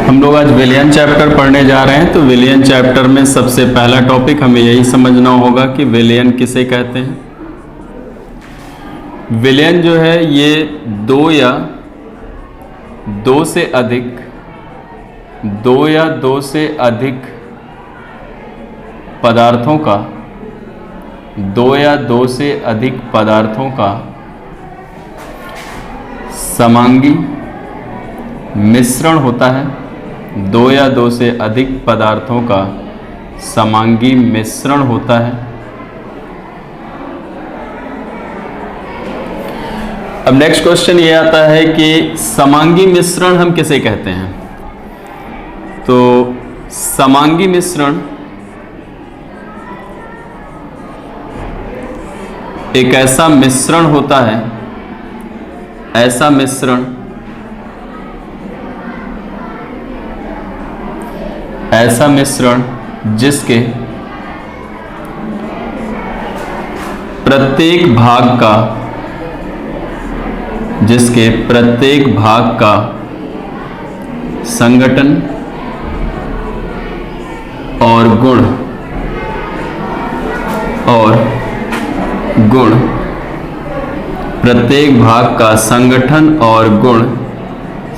हम लोग आज विलियन चैप्टर पढ़ने जा रहे हैं। तो विलियन चैप्टर में सबसे पहला टॉपिक हमें यही समझना होगा कि विलियन किसे कहते हैं। विलियन जो है ये दो या दो से अधिक पदार्थों का समांगी मिश्रण होता है। दो या दो से अधिक पदार्थों का समांगी मिश्रण होता है। अब नेक्स्ट क्वेश्चन ये आता है कि समांगी मिश्रण हम किसे कहते हैं। तो समांगी मिश्रण एक ऐसा मिश्रण होता है, ऐसा मिश्रण जिसके प्रत्येक भाग का संगठन और गुण प्रत्येक भाग का संगठन और गुण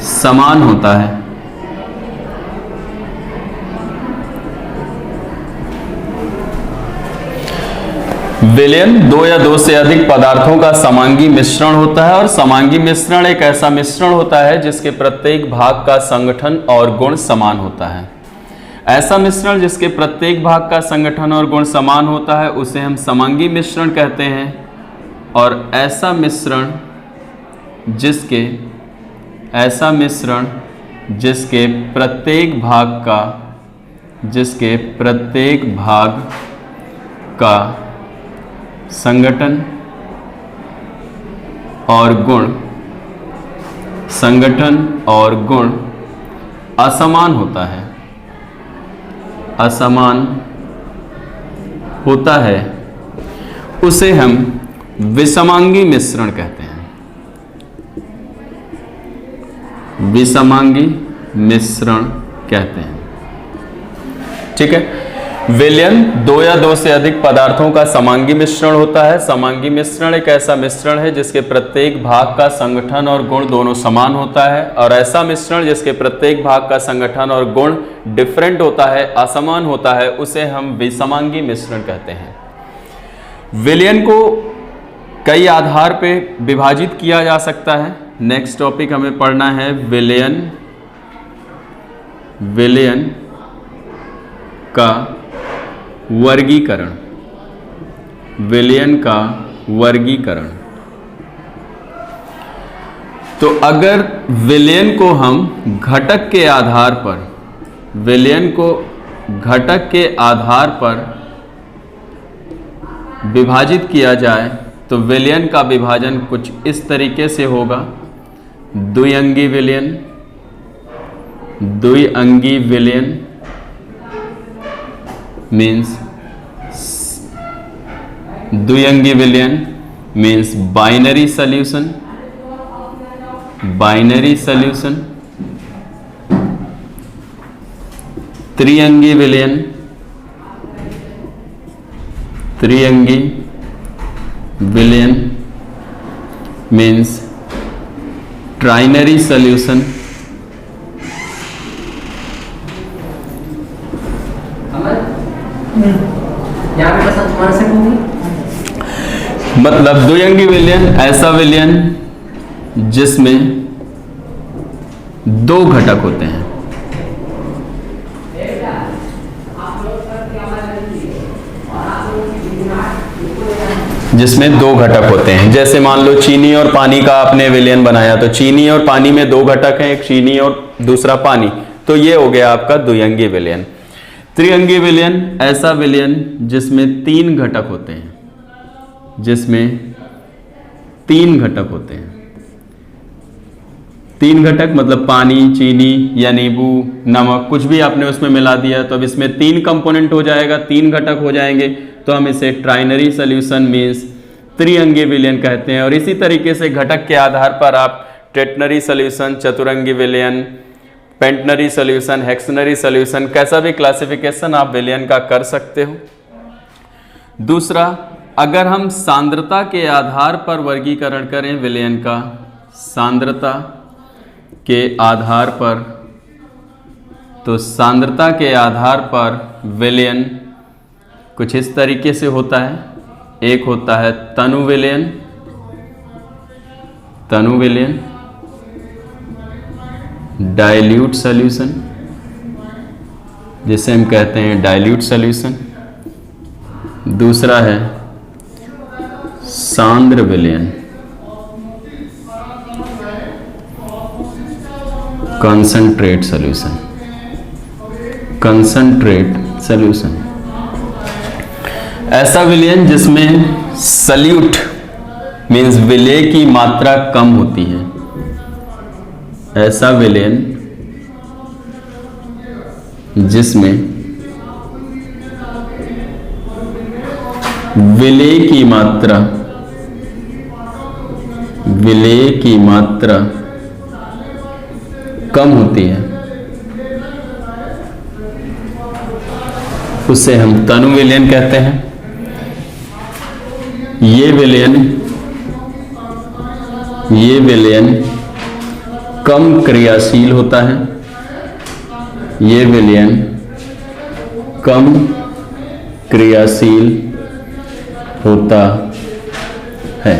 समान होता है। विलियन दो या दो से अधिक पदार्थों का समांगी मिश्रण होता है, और समांगी मिश्रण एक ऐसा मिश्रण होता है जिसके प्रत्येक भाग का संगठन और गुण समान होता है। ऐसा मिश्रण जिसके प्रत्येक भाग का संगठन और गुण समान होता है उसे हम समांगी मिश्रण कहते हैं। और ऐसा मिश्रण जिसके प्रत्येक भाग का संगठन और गुण असमान होता है उसे हम विषमांगी मिश्रण कहते हैं। ठीक है। विलियन दो या दो से अधिक पदार्थों का समांगी मिश्रण होता है। समांगी मिश्रण एक ऐसा मिश्रण है जिसके प्रत्येक भाग का संगठन और गुण दोनों समान होता है। और ऐसा मिश्रण जिसके प्रत्येक भाग का संगठन और गुण डिफरेंट होता है, असमान होता है, उसे हम विषमांगी मिश्रण कहते हैं। विलियन को कई आधार पे विभाजित किया जा सकता है। नेक्स्ट टॉपिक हमें पढ़ना है विलियन का वर्गीकरण। तो अगर विलियन को हम घटक के आधार पर विभाजित किया जाए तो विलियन का विभाजन कुछ इस तरीके से होगा। द्विअंगी विलियन मीन्स बाइनरी सॉल्यूशन। त्रिअंगी विलियन मीन्स ट्राइनरी सॉल्यूशन। मतलब द्विअंगी विलियन ऐसा विलियन जिसमें दो घटक होते हैं। जैसे मान लो चीनी और पानी का आपने विलियन बनाया, तो चीनी और पानी में दो घटक हैं, एक चीनी और दूसरा पानी, तो ये हो गया आपका द्विअंगी विलियन। त्रिअंगी विलियन ऐसा विलियन जिसमें तीन घटक होते हैं, तीन घटक मतलब पानी, चीनी या नींबू, नमक, कुछ भी आपने उसमें मिला दिया तो अब इसमें तीन कंपोनेंट हो जाएगा, तीन घटक हो जाएंगे, तो हम इसे ट्राइनरी सॉल्यूशन मीन्स त्रिअंगी विलयन कहते हैं। और इसी तरीके से घटक के आधार पर आप टेटनरी सॉल्यूशन, चतुरंगी विलयन, पेंटनरी सॉल्यूशन, हेक्सनरी सॉल्यूशन, कैसा भी क्लासिफिकेशन आप विलयन का कर सकते हो। दूसरा, अगर हम सांद्रता के आधार पर वर्गीकरण करें विलयन का, सांद्रता के आधार पर, तो सांद्रता के आधार पर विलयन कुछ इस तरीके से होता है। एक होता है तनु विलयन, तनु विलयन, डाइल्यूट सॉल्यूशन, जिसे हम कहते हैं डाइल्यूट सॉल्यूशन। दूसरा है सांद्र विलयन, कंसंट्रेट सॉल्यूशन, कंसंट्रेट सॉल्यूशन। ऐसा विलयन जिसमें सल्यूट मीन्स विलय की मात्रा कम होती है, ऐसा विलयन जिसमें विलय की मात्रा, विलय की मात्रा कम होती है, उसे हम तनु विलयन कहते हैं। ये विलयन कम क्रियाशील होता है, ये विलयन कम क्रियाशील होता है।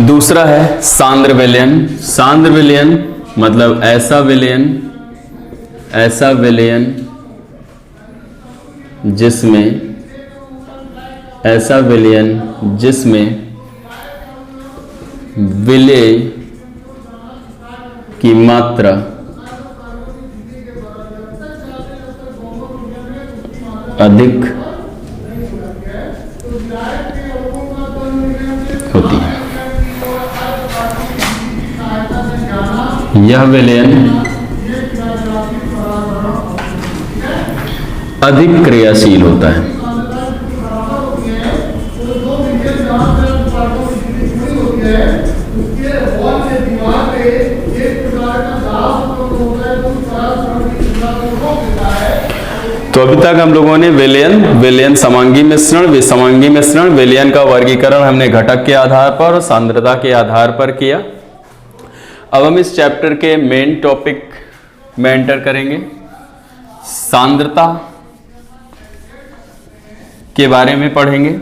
दूसरा है सांद्र विलयन। सांद्र विलयन मतलब ऐसा विलयन, ऐसा विलयन जिसमें, ऐसा विलयन जिसमें विलय की मात्रा अधिक होती है। यह विलयन अधिक क्रियाशील होता है। तो अभी तक हम लोगों ने विलयन समांगी मिश्रण, विसमांगी मिश्रण, विलयन का वर्गीकरण हमने घटक के आधार पर और सांद्रता के आधार पर किया। अब हम इस चैप्टर के मेन टॉपिक में एंटर करेंगे। सांद्रता के बारे में पढ़ेंगे।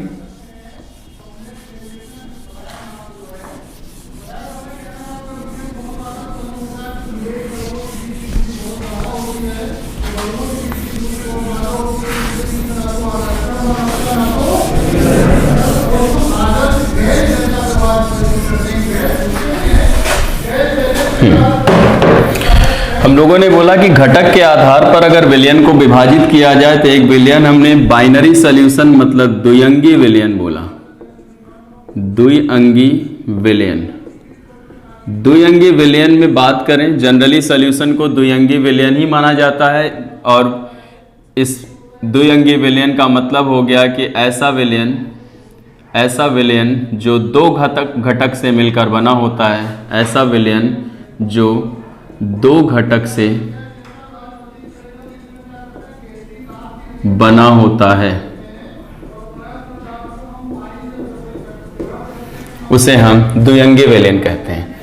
हम लोगों ने बोला कि घटक के आधार पर अगर विलयन को विभाजित किया जाए तो एक विलयन हमने बाइनरी सॉल्यूशन मतलब द्विअंगी विलयन बोला। द्विअंगी विलयन, द्विअंगी विलयन में बात करें, जनरली सॉल्यूशन को द्विअंगी विलयन ही माना जाता है। और इस द्विअंगी विलयन का मतलब हो गया कि ऐसा विलयन जो दो घटक से मिलकर बना होता है, ऐसा विलयन जो दो घटक से बना होता है, उसे हम द्विअंगी विलयन कहते हैं।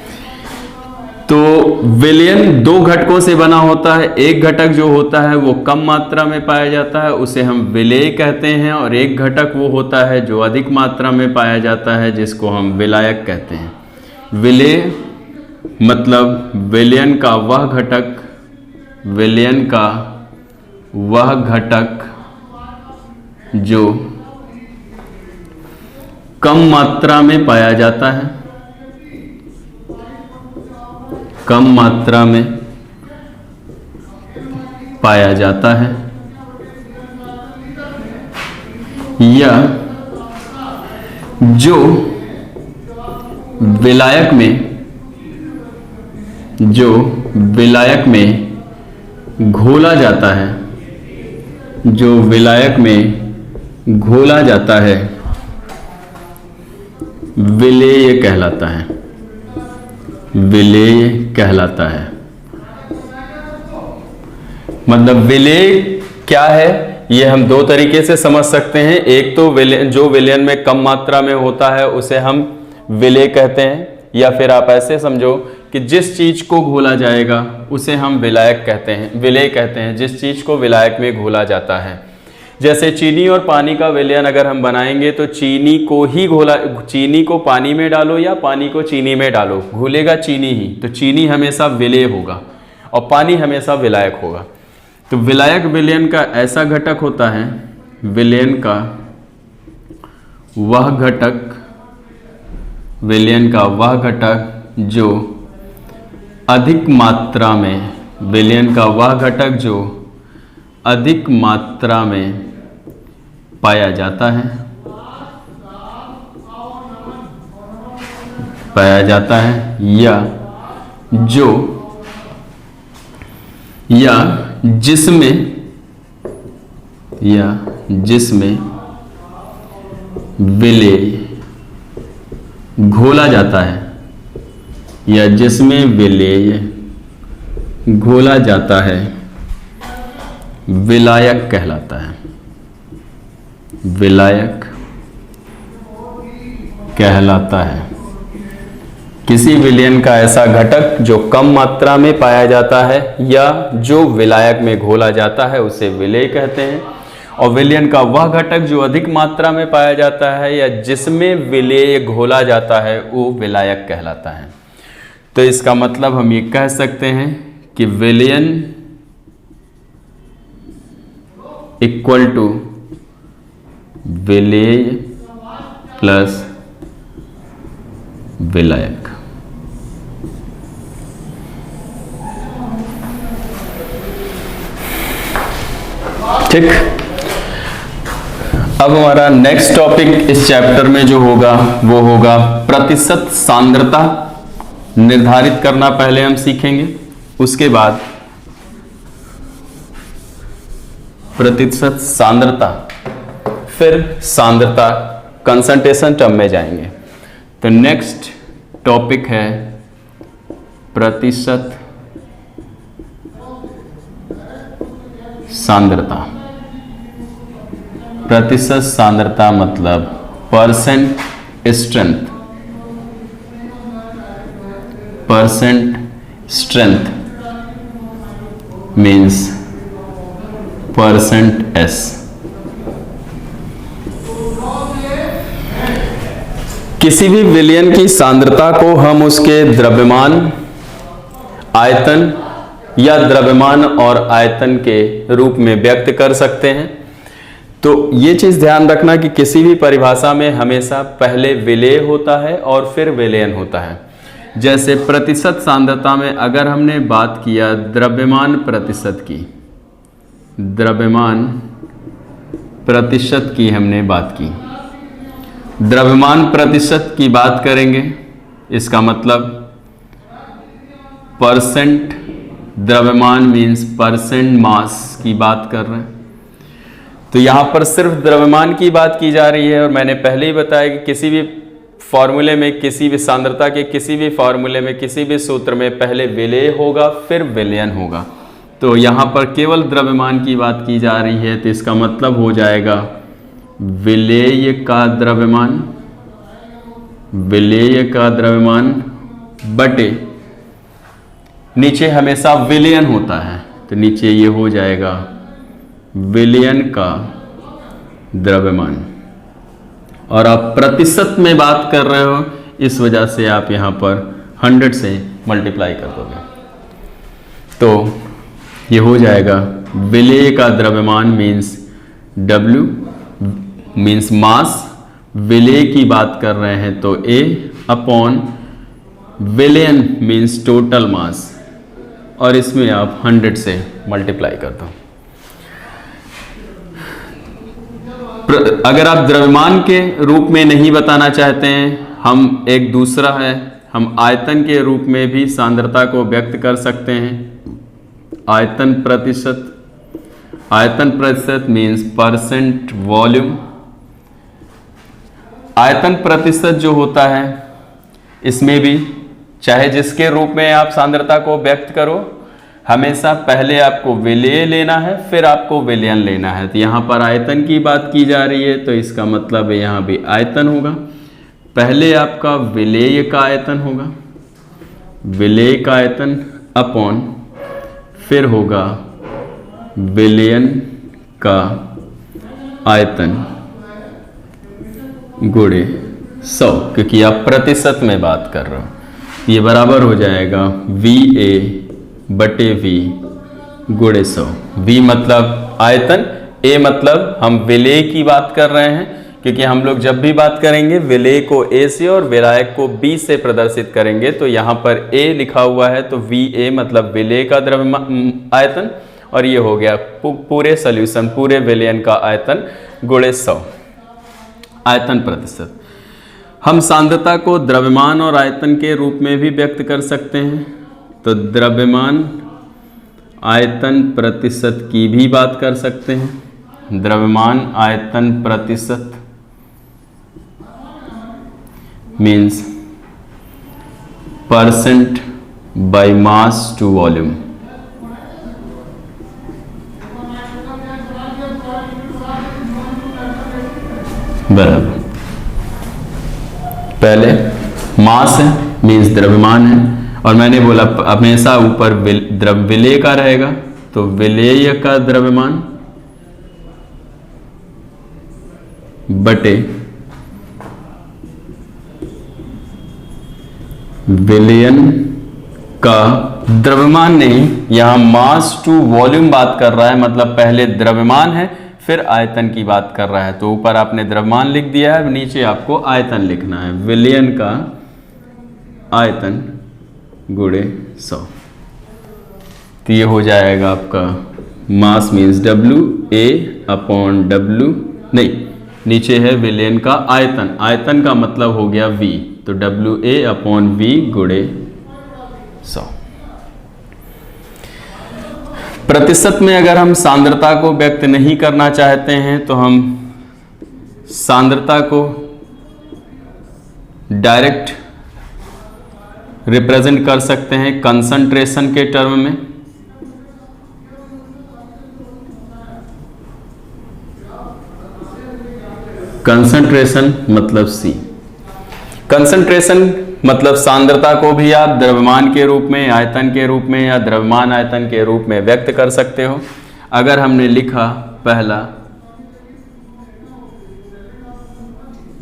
तो विलयन दो घटकों से बना होता है। एक घटक जो होता है वो कम मात्रा में पाया जाता है, उसे हम विलेय कहते हैं। और एक घटक वो होता है जो अधिक मात्रा में पाया जाता है, जिसको हम विलायक कहते हैं। विलेय मतलब विलयन का वह घटक, विलयन का वह घटक जो कम मात्रा में पाया जाता है, कम मात्रा में पाया जाता है, या जो विलायक में घोला जाता है, जो विलायक में घोला जाता है, विलेय कहलाता है, विलेय कहलाता है। मतलब विलेय क्या है ये हम दो तरीके से समझ सकते हैं। एक तो विलयन, जो विलयन में कम मात्रा में होता है उसे हम विलेय कहते हैं, या फिर आप ऐसे समझो कि जिस चीज को घोला जाएगा उसे हम विलायक कहते हैं, विलेय कहते हैं, जिस चीज को विलायक में घोला जाता है। जैसे चीनी और पानी का विलयन अगर हम बनाएंगे तो चीनी को ही घोला, चीनी को पानी में डालो या पानी को चीनी में डालो, घुलेगा चीनी ही, तो चीनी हमेशा विलेय होगा और पानी हमेशा विलायक होगा। तो विलायक विलयन का ऐसा घटक होता है, विलयन का वह घटक, विलयन का वह घटक जो अधिक मात्रा में, विलयन का वह घटक जो अधिक मात्रा में पाया जाता है, पाया जाता है, या जिसमें विलेय घोला जाता है, या जिसमें विलेय घोला जाता है, विलायक कहलाता है, विलायक कहलाता है। किसी विलयन का ऐसा घटक जो कम मात्रा में पाया जाता है या जो विलायक में घोला जाता है उसे विलेय कहते हैं, और विलयन का वह घटक जो अधिक मात्रा में पाया जाता है या जिसमें विलेय घोला जाता है वो विलायक कहलाता है। तो इसका मतलब हम ये कह सकते हैं कि विलयन इक्वल टू विलेय प्लस विलायक। ठीक, अब हमारा नेक्स्ट टॉपिक इस चैप्टर में जो होगा वो होगा प्रतिशत सांद्रता निर्धारित करना पहले हम सीखेंगे, उसके बाद प्रतिशत सांद्रता, फिर सांद्रता कंसंट्रेशन टर्म में जाएंगे। तो नेक्स्ट टॉपिक है प्रतिशत सांद्रता। प्रतिशत सांद्रता मतलब percent strength, percent strength means percent S. किसी भी विलयन की सांद्रता को हम उसके द्रव्यमान, आयतन या द्रव्यमान और आयतन के रूप में व्यक्त कर सकते हैं। तो ये चीज ध्यान रखना कि किसी भी परिभाषा में हमेशा पहले विलेय होता है और फिर विलयन होता है। जैसे प्रतिशत सांद्रता में अगर हमने बात किया द्रव्यमान प्रतिशत की, द्रव्यमान प्रतिशत की हमने बात की, द्रव्यमान प्रतिशत की बात करेंगे, इसका मतलब परसेंट द्रव्यमान मीन्स परसेंट मास की बात कर रहे हैं। तो यहां पर सिर्फ द्रव्यमान की बात की जा रही है, और मैंने पहले ही बताया कि किसी भी फॉर्मूले में, किसी भी सांद्रता के किसी भी फॉर्मूले में, किसी भी सूत्र में पहले विलेय होगा फिर विलयन होगा। तो यहां पर केवल द्रव्यमान की बात की जा रही है, तो इसका मतलब हो जाएगा विलेय का द्रव्यमान, विलेय का द्रव्यमान बटे नीचे हमेशा विलयन होता है, तो नीचे ये हो जाएगा विलयन का द्रव्यमान। और आप प्रतिशत में बात कर रहे हो, इस वजह से आप यहां पर 100 से मल्टीप्लाई कर दोगे, तो ये हो जाएगा विलेय का द्रव्यमान मीन्स W मीन्स मास, विलेय की बात कर रहे हैं तो A अपॉन विलयन मीन्स टोटल मास, और इसमें आप 100 से मल्टीप्लाई कर दो। अगर आप द्रव्यमान के रूप में नहीं बताना चाहते हैं, हम एक दूसरा है, हम आयतन के रूप में भी सांद्रता को व्यक्त कर सकते हैं। आयतन प्रतिशत, आयतन प्रतिशत मीन्स परसेंट वॉल्यूम। आयतन प्रतिशत जो होता है इसमें भी चाहे जिसके रूप में आप सांद्रता को व्यक्त करो, हमेशा पहले आपको विलेय लेना है, फिर आपको विलयन लेना है। तो यहाँ पर आयतन की बात की जा रही है, तो इसका मतलब है यहाँ भी आयतन होगा। पहले आपका विलेय का आयतन होगा, विलेय का आयतन अपॉन फिर होगा विलयन का आयतन गुणे 100, क्योंकि आप प्रतिशत में बात कर रहे हो। ये बराबर हो जाएगा VA बटे V गुणे 100। V मतलब आयतन, A मतलब हम विलेय की बात कर रहे हैं, क्योंकि हम लोग जब भी बात करेंगे विलेय को A से और विलायक को B से प्रदर्शित करेंगे। तो यहाँ पर A लिखा हुआ है, तो VA मतलब विलेय का द्रव्यमान आयतन, और ये हो गया पूरे सॉल्यूशन, पूरे विलयन का आयतन गुणे 100 आयतन प्रतिशत। हम सांद्रता को द्रव्यमान और आयतन के रूप में भी व्यक्त कर सकते हैं। तो द्रव्यमान आयतन प्रतिशत की भी बात कर सकते हैं। द्रव्यमान आयतन प्रतिशत means percent by mass to volume. बराबर, पहले मास है मीन्स द्रव्यमान है, और मैंने बोला हमेशा ऊपर विलेय का रहेगा, तो विलेय का द्रव्यमान बटे विलयन का द्रव्यमान नहीं, यहां मास टू वॉल्यूम बात कर रहा है, मतलब पहले द्रव्यमान है फिर आयतन की बात कर रहा है। तो ऊपर आपने द्रव्यमान लिख दिया है, नीचे आपको आयतन लिखना है, विलयन का आयतन गुणे 100। तो ये हो जाएगा आपका mass means WA upon W, नहीं नीचे है विलयन का आयतन, आयतन का मतलब हो गया V, तो WA अपॉन V गुणे 100। प्रतिशत में अगर हम सांद्रता को व्यक्त नहीं करना चाहते हैं तो हम सांद्रता को डायरेक्ट रिप्रेजेंट कर सकते हैं कंसंट्रेशन के टर्म में। कंसंट्रेशन मतलब C। कंसंट्रेशन मतलब सांद्रता को भी आप द्रव्यमान के रूप में, आयतन के रूप में या द्रव्यमान आयतन के रूप में व्यक्त कर सकते हो। अगर हमने लिखा पहला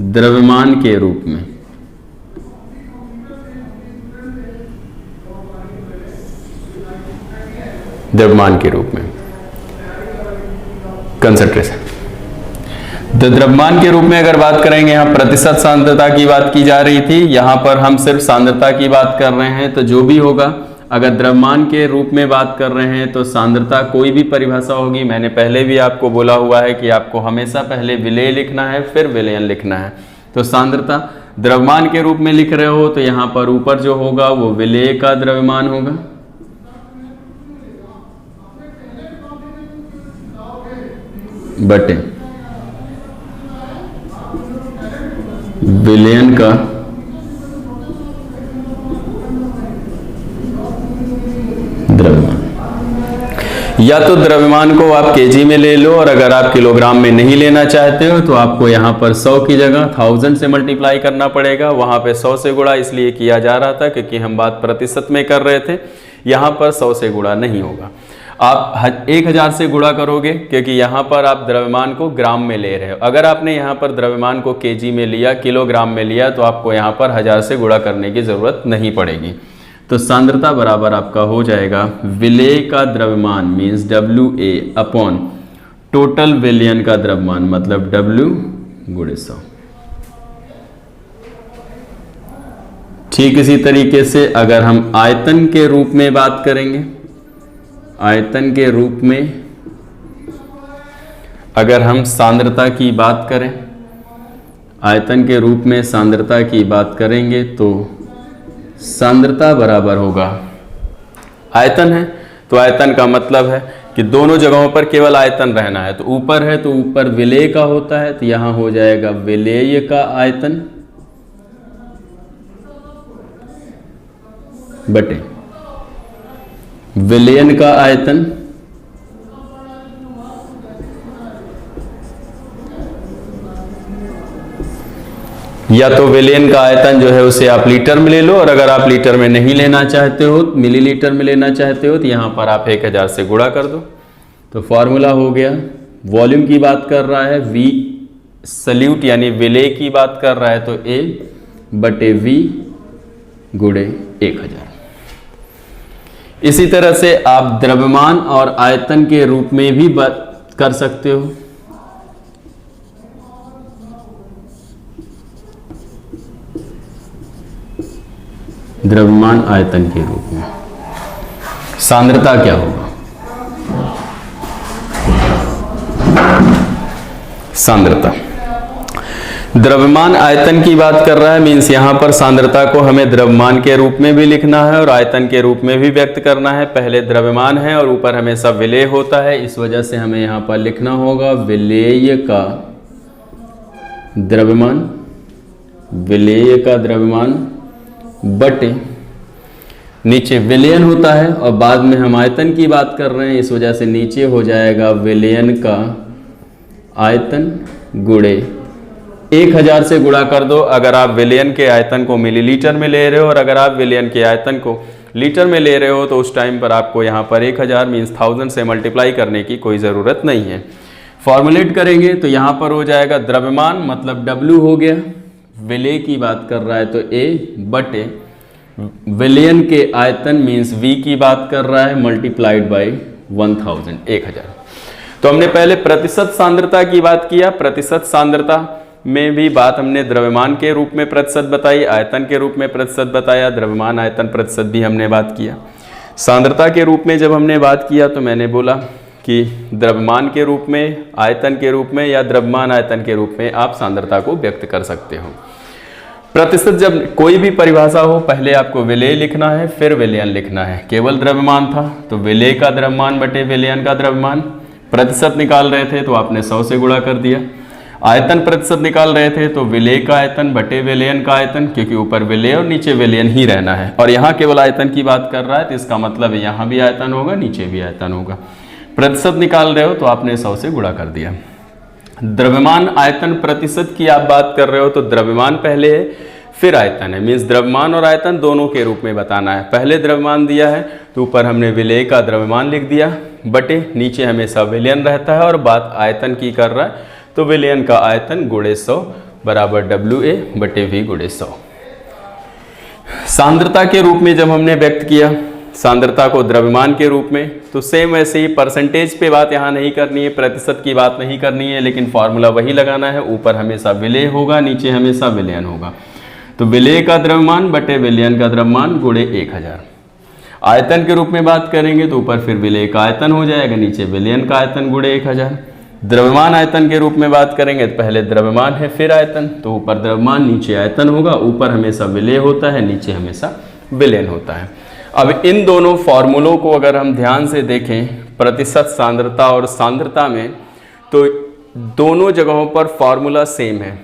द्रव्यमान के रूप में, द्रव्यमान के रूप में कंसंट्रेशन, तो द्रव्यमान के रूप में अगर बात करेंगे, यहाँ प्रतिशत सांद्रता की बात की जा रही थी, यहाँ पर हम सिर्फ सांद्रता की बात कर रहे हैं। तो जो भी होगा, अगर द्रव्यमान के रूप में बात कर रहे हैं तो सांद्रता कोई भी परिभाषा होगी। मैंने पहले भी आपको बोला हुआ है कि आपको हमेशा पहले विलेय लिखना है फिर विलयन लिखना है। तो सांद्रता द्रव्यमान के रूप में लिख रहे हो तो यहाँ पर ऊपर जो होगा वो विलेय का द्रव्यमान होगा, बटे विलयन का द्रव्यमान। या तो द्रव्यमान को आप केजी में ले लो, और अगर आप किलोग्राम में नहीं लेना चाहते हो तो आपको यहाँ पर 100 की जगह 1000 से मल्टीप्लाई करना पड़ेगा। वहाँ पे 100 से गुणा इसलिए किया जा रहा था क्योंकि हम बात प्रतिशत में कर रहे थे, यहाँ पर 100 से गुणा नहीं होगा। आप 1000 से गुणा करोगे क्योंकि यहाँ पर आप द्रव्यमान को ग्राम में ले रहे हो। अगर आपने यहाँ पर द्रव्यमान को केजी में लिया, किलोग्राम में लिया, तो आपको यहाँ पर 1000 से गुणा करने की जरूरत नहीं पड़ेगी। तो सांद्रता बराबर आपका हो जाएगा विलेय का द्रव्यमान मीन्स WA अपॉन टोटल विलयन का द्रव्यमान मतलब W गुणे 100। ठीक इसी तरीके से अगर हम आयतन के रूप में बात करेंगे, आयतन के रूप में अगर हम सांद्रता की बात करें, आयतन के रूप में सांद्रता की बात करेंगे तो सांद्रता बराबर होगा, आयतन है तो आयतन का मतलब है कि दोनों जगहों पर केवल आयतन रहना है। तो ऊपर है तो ऊपर विलेय का होता है, तो यहां हो जाएगा विलेय का आयतन बटे विलयन का आयतन या तो विलयन का आयतन जो है उसे आप लीटर में ले लो, और अगर आप लीटर में नहीं लेना चाहते हो, मिलीलीटर में लेना चाहते हो, तो यहां पर आप 1000 से गुणा कर दो। तो फॉर्मूला हो गया, वॉल्यूम की बात कर रहा है, वी सल्यूट यानी विलेय की बात कर रहा है, तो ए बटे वी गुणे 1000। इसी तरह से आप द्रव्यमान और आयतन के रूप में भी बात कर सकते हो। द्रव्यमान आयतन के रूप में सांद्रता क्या होगा? सांद्रता द्रव्यमान आयतन की बात कर रहा है, मीन्स यहां पर सांद्रता को हमें द्रव्यमान के रूप में भी लिखना है और आयतन के रूप में भी व्यक्त करना है। पहले द्रव्यमान है और ऊपर हमेशा विलेय होता है, इस वजह से हमें यहां पर लिखना होगा विलेय का द्रव्यमान, विलेय का द्रव्यमान बटे नीचे विलयन होता है और बाद में हम आयतन की बात कर रहे हैं, इस वजह से नीचे हो जाएगा विलयन का आयतन गुणे 1000 से गुणा कर दो। अगर आप विलयन के आयतन को मिलीलीटर में ले रहे हो और अगर आप विलयन के आयतन को लीटर में ले रहे हो तो उस टाइम पर आपको यहाँ पर 1000 मीन्स 1000 से मल्टीप्लाई करने की कोई ज़रूरत नहीं है। फॉर्मुलेट करेंगे तो यहाँ पर हो जाएगा द्रव्यमान मतलब W हो गया, विलेय की बात कर रहा है तो A बटे विलयन के आयतन मीन्स V की बात कर रहा है मल्टीप्लाइड बाय 1000। तो हमने पहले प्रतिशत सांद्रता की बात किया, प्रतिशत सांद्रता में भी बात हमने द्रव्यमान के रूप में प्रतिशत बताई, आयतन के रूप में प्रतिशत बताया, द्रव्यमान आयतन प्रतिशत भी हमने बात किया। सांद्रता के रूप में जब हमने बात किया तो मैंने बोला कि द्रव्यमान के रूप में, आयतन के रूप में या द्रव्यमान आयतन के रूप में आप सांद्रता को व्यक्त कर सकते हो। प्रतिशत जब कोई भी परिभाषा हो पहले आपको विलेय लिखना है फिर विलयन लिखना है। केवल द्रव्यमान था तो विलेय का द्रव्यमान बटे विलयन का द्रव्यमान, प्रतिशत निकाल रहे थे तो आपने 100 से गुणा कर दिया। आयतन प्रतिशत निकाल रहे थे तो विलेय का आयतन बटे विलयन का आयतन, क्योंकि ऊपर विलेय और नीचे विलयन ही रहना है और यहाँ केवल आयतन की बात कर रहा है तो इसका मतलब यहाँ भी आयतन होगा नीचे भी आयतन होगा। प्रतिशत निकाल रहे हो तो आपने 100 से गुणा कर दिया। द्रव्यमान आयतन प्रतिशत की आप बात कर रहे हो तो द्रव्यमान पहले है फिर आयतन है, मीन्स द्रव्यमान और आयतन दोनों के रूप में बताना है। पहले द्रव्यमान दिया है तो ऊपर हमने विलेय का द्रव्यमान लिख दिया बटे नीचे हमेशा विलयन रहता है और बात आयतन की कर रहा है तो विलयन का आयतन गुणे 100 बराबर WA बटे V गुणे 100। सांद्रता के रूप में जब हमने व्यक्त किया सांद्रता को द्रव्यमान के रूप में तो सेम वैसे ही परसेंटेज पे बात यहाँ नहीं करनी है, प्रतिशत की बात नहीं करनी है, लेकिन फॉर्मूला वही लगाना है। ऊपर हमेशा विलेय होगा नीचे हमेशा विलयन होगा, तो विलेय का द्रव्यमान बटे विलयन का द्रव्यमान गुणे 1000। आयतन के रूप में बात करेंगे तो ऊपर फिर विलेय का आयतन हो जाएगा नीचे विलयन का आयतन गुणे 1000। द्रव्यमान आयतन के रूप में बात करेंगे तो पहले द्रव्यमान है फिर आयतन, तो ऊपर द्रव्यमान नीचे आयतन होगा, ऊपर हमेशा विलेय होता है नीचे हमेशा विलयन होता है। अब इन दोनों फॉर्मूलों को अगर हम ध्यान से देखें प्रतिशत सांद्रता और सांद्रता में, तो दोनों जगहों पर फॉर्मूला सेम है।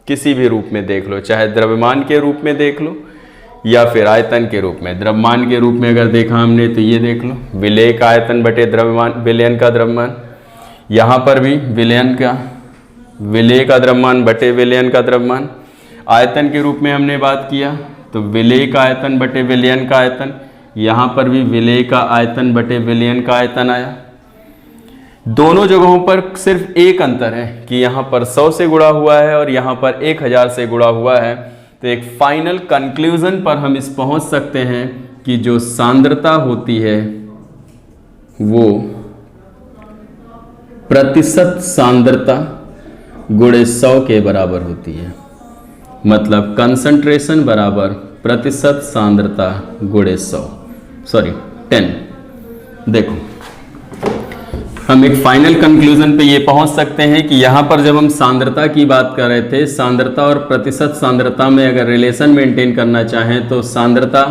किसी भी रूप में देख लो, चाहे द्रव्यमान के रूप में देख लो या फिर आयतन के रूप में। द्रव्यमान के रूप में अगर देखा हमने तो ये देख लो विलेय का आयतन बटे द्रव्यमान विलयन का द्रव्यमान, यहाँ पर भी विलेय का द्रव्यमान बटे विलयन का द्रव्यमान। आयतन के रूप में हमने बात किया तो विलेय का आयतन बटे विलयन का आयतन, यहाँ पर भी विलेय का आयतन बटे विलयन का आयतन आया। दोनों जगहों पर सिर्फ एक अंतर है कि यहाँ पर 100 से गुणा हुआ है और यहाँ पर 1000 से गुणा हुआ है। तो एक फाइनल कंक्लूजन पर हम इस पहुँच सकते हैं कि जो सांद्रता होती है वो प्रतिशत सांद्रता गुणे 100 के बराबर होती है। मतलब कंसंट्रेशन बराबर प्रतिशत सांद्रता गुणे 10। देखो हम एक फाइनल कंक्लूजन पे ये पहुंच सकते हैं कि यहाँ पर जब हम सांद्रता की बात कर रहे थे, सांद्रता और प्रतिशत सांद्रता में अगर रिलेशन मेंटेन करना चाहें तो सांद्रता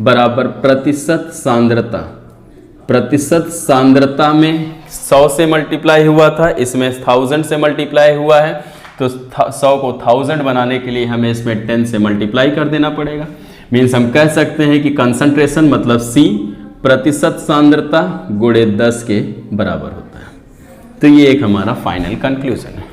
बराबर प्रतिशत सांद्रता। प्रतिशत सांद्रता में 100 से मल्टीप्लाई हुआ था, इसमें 1000 से मल्टीप्लाई हुआ है, तो 100 को 1000 बनाने के लिए हमें इसमें 10 से मल्टीप्लाई कर देना पड़ेगा। मीन्स हम कह सकते हैं कि कंसंट्रेशन मतलब C प्रतिशत सांद्रता गुणे 10 के बराबर होता है। तो ये एक हमारा फाइनल कंक्लूजन है।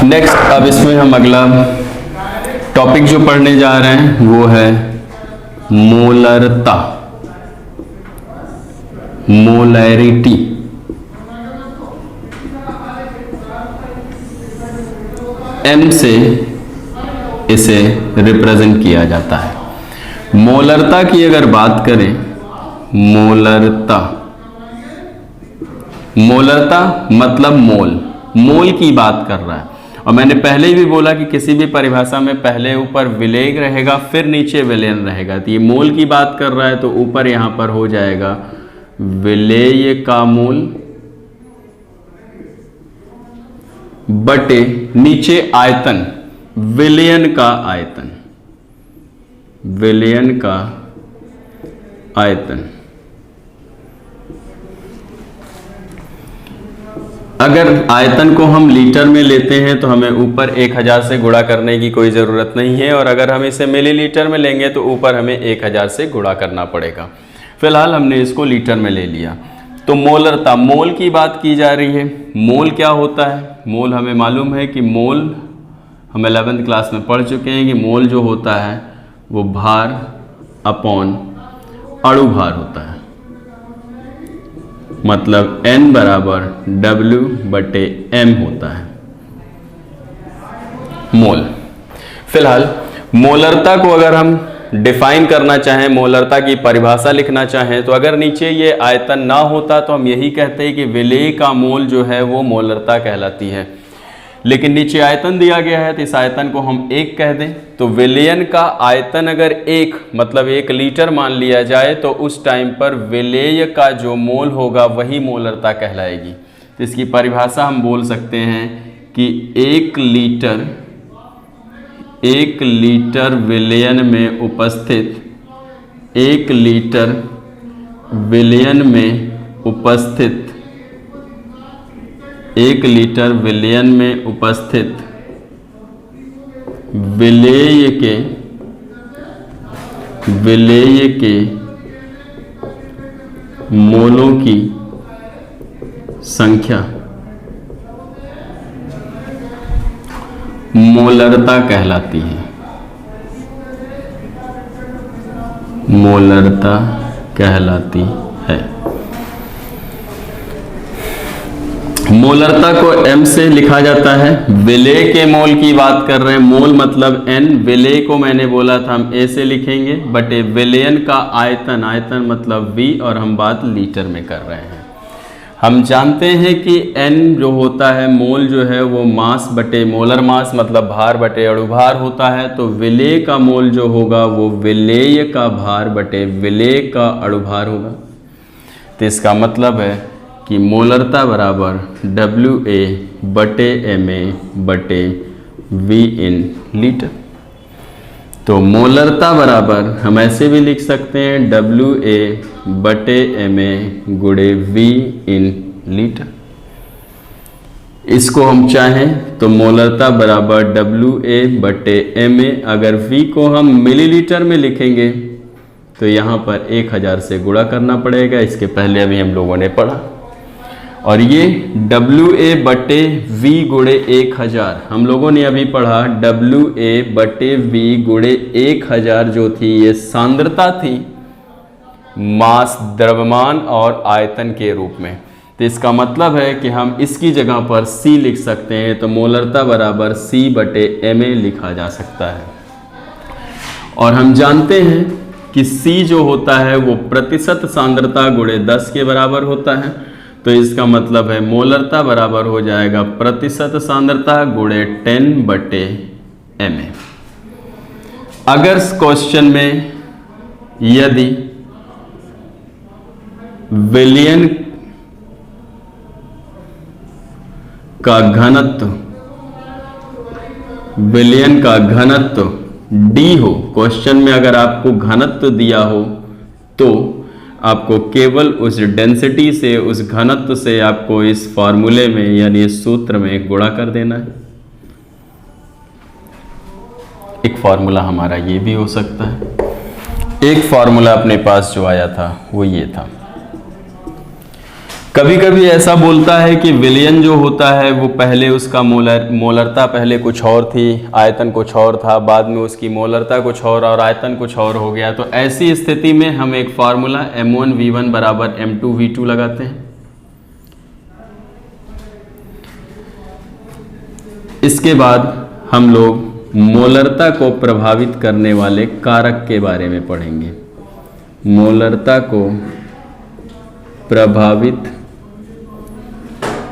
नेक्स्ट, अब इसमें हम अगला टॉपिक जो पढ़ने जा रहे हैं वो है मोलरता, मोलैरिटी। एम से इसे रिप्रेजेंट किया जाता है। मोलरता की अगर बात करें, मोलरता, मोलरता मतलब मोल, मोल की बात कर रहा है। और मैंने पहले भी बोला कि किसी भी परिभाषा में पहले ऊपर विलेय रहेगा फिर नीचे विलयन रहेगा। तो ये मोल की बात कर रहा है तो ऊपर यहां पर हो जाएगा विलेय का मोल बटे नीचे आयतन, विलयन का आयतन, विलयन का आयतन। अगर आयतन को हम लीटर में लेते हैं तो हमें ऊपर 1000 से गुणा करने की कोई ज़रूरत नहीं है, और अगर हम इसे मिलीलीटर में लेंगे तो ऊपर हमें 1000 से गुणा करना पड़ेगा। फिलहाल हमने इसको लीटर में ले लिया। तो मोलरता, मोल की बात की जा रही है। मोल क्या होता है? मोल हमें मालूम है कि मोल हम 11th क्लास में पढ़ चुके हैं कि मोल जो होता है वो भार अपॉन अणु भार होता है। मतलब N बराबर W/M होता है मोल। फिलहाल मोलरता को अगर हम डिफाइन करना चाहें, मोलरता की परिभाषा लिखना चाहें, तो अगर नीचे ये आयतन ना होता तो हम यही कहते हैं कि विलेय का मोल जो है वो मोलरता कहलाती है। लेकिन नीचे आयतन दिया गया है तो इस आयतन को हम 1 कह दें, तो विलयन का आयतन अगर 1 मतलब 1 लीटर मान लिया जाए तो उस टाइम पर विलेय का जो मोल होगा वही मोलरता कहलाएगी। तो इसकी परिभाषा हम बोल सकते हैं कि 1 लीटर विलयन में उपस्थित, 1 लीटर विलयन में उपस्थित, 1 लीटर विलयन में उपस्थित विलेय के मोलों की संख्या मोलरता कहलाती है। मोलरता कहलाती है। मोलरता को M से लिखा जाता है। विलेय के मोल की बात कर रहे हैं, मोल मतलब N, विलेय को मैंने बोला था हम A से लिखेंगे, बटे विलयन का आयतन, आयतन मतलब V, और हम बात लीटर में कर रहे हैं। हम जानते हैं कि N जो होता है, मोल जो है वो मास बटे मोलर मास मतलब भार बटे अणु भार होता है। तो विलेय का मोल जो होगा वो विलेय का भार बटे विलेय का अणु भार होगा। तो इसका मतलब है कि मोलरता बराबर WA बटे MA बटे V इन लीटर। तो मोलरता बराबर हम ऐसे भी लिख सकते हैं WA बटे MA गुणे V इन लीटर। इसको हम चाहें तो मोलरता बराबर WA बटे MA, अगर V को हम मिलीलीटर में लिखेंगे तो यहाँ पर 1000 से गुणा करना पड़ेगा। इसके पहले अभी हम लोगों ने पढ़ा, और ये WA बटे V गुणे 1000 हम लोगों ने अभी पढ़ा। WA बटे V गुणे 1000 जो थी ये सांद्रता थी मास, द्रव्यमान और आयतन के रूप में। तो इसका मतलब है कि हम इसकी जगह पर C लिख सकते हैं। तो मोलरता बराबर C बटे MA लिखा जा सकता है। और हम जानते हैं कि C जो होता है वो प्रतिशत सांद्रता गुणे 10 के बराबर होता है, तो इसका मतलब है मोलरता बराबर हो जाएगा प्रतिशत सांद्रता गुणे 10/mA। अगर क्वेश्चन में यदि विलयन का घनत्व D हो, क्वेश्चन में अगर आपको घनत्व दिया हो तो आपको केवल उस डेंसिटी से, उस घनत्व से आपको इस फॉर्मूले में यानी इस सूत्र में गुणा कर देना है। एक फॉर्मूला हमारा ये भी हो सकता है। एक फॉर्मूला अपने पास जो आया था वो ये था। कभी कभी ऐसा बोलता है कि विलयन जो होता है वो पहले उसका मोलरता पहले कुछ और थी, आयतन कुछ और था, बाद में उसकी मोलरता कुछ और आयतन कुछ और हो गया। तो ऐसी स्थिति में हम एक फार्मूला m1v1 बराबर m2v2 लगाते हैं। इसके बाद हम लोग मोलरता को प्रभावित करने वाले कारक के बारे में पढ़ेंगे। मोलरता को प्रभावित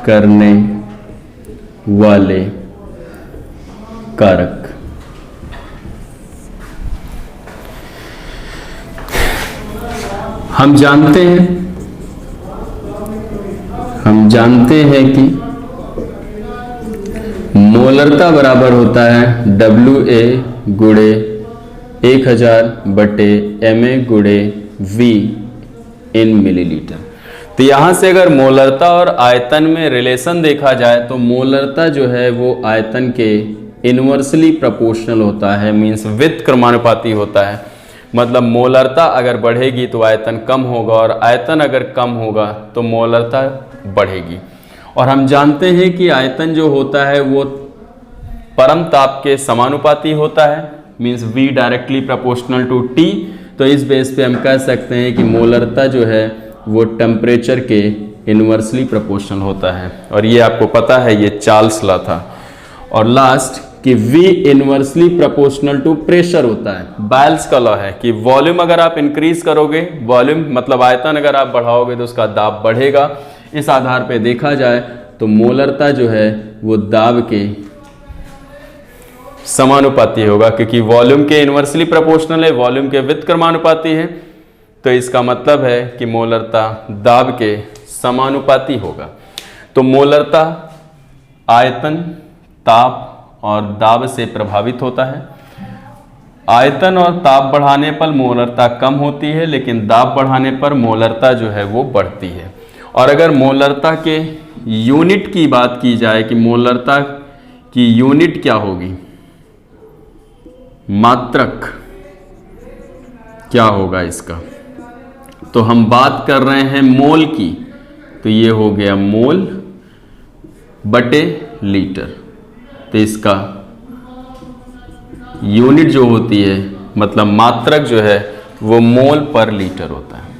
करने वाले कारक। हम जानते हैं कि मोलरता बराबर होता है WA गुणे 1000/MA गुणे V इन मिलीलीटर। तो यहाँ से अगर मोलरता और आयतन में रिलेशन देखा जाए तो मोलरता जो है वो आयतन के इनवर्सली प्रोपोर्शनल होता है, मीन्स वित्त क्रमानुपाती होता है। मतलब मोलरता अगर बढ़ेगी तो आयतन कम होगा और आयतन अगर कम होगा तो मोलरता बढ़ेगी। और हम जानते हैं कि आयतन जो होता है वो परम ताप के समानुपाती होता है, means V directly proportional to T। तो इस बेस पे हम कह सकते हैं कि मोलरता जो है वो टेम्परेचर के इनवर्सली प्रोपोर्शनल होता है। और ये आपको पता है, ये चार्ल्स लॉ था। और लास्ट कि V inversely proportional to pressure होता है। बायल्स का लॉ है कि वॉल्यूम अगर आप इंक्रीज करोगे, वॉल्यूम मतलब आयतन अगर आप बढ़ाओगे तो उसका दाब बढ़ेगा। इस आधार पे देखा जाए तो मोलरता जो है वो दाब के समानुपाती होगा, क्योंकि वॉल्यूम के इनवर्सली प्रोपोर्शनल है, वॉल्यूम के वित्त क्रमानुपाती है। तो इसका मतलब है कि मोलरता दाब के समानुपाती होगा। तो मोलरता आयतन, ताप और दाब से प्रभावित होता है। आयतन और ताप बढ़ाने पर मोलरता कम होती है, लेकिन दाब बढ़ाने पर मोलरता जो है वो बढ़ती है। और अगर मोलरता के यूनिट की बात की जाए कि मोलरता की यूनिट क्या होगी, मात्रक क्या होगा इसका, तो हम बात कर रहे हैं मोल की। तो ये हो गया मोल बटे लीटर। तो इसका यूनिट जो होती है, मतलब मात्रक जो है वो मोल पर लीटर होता है।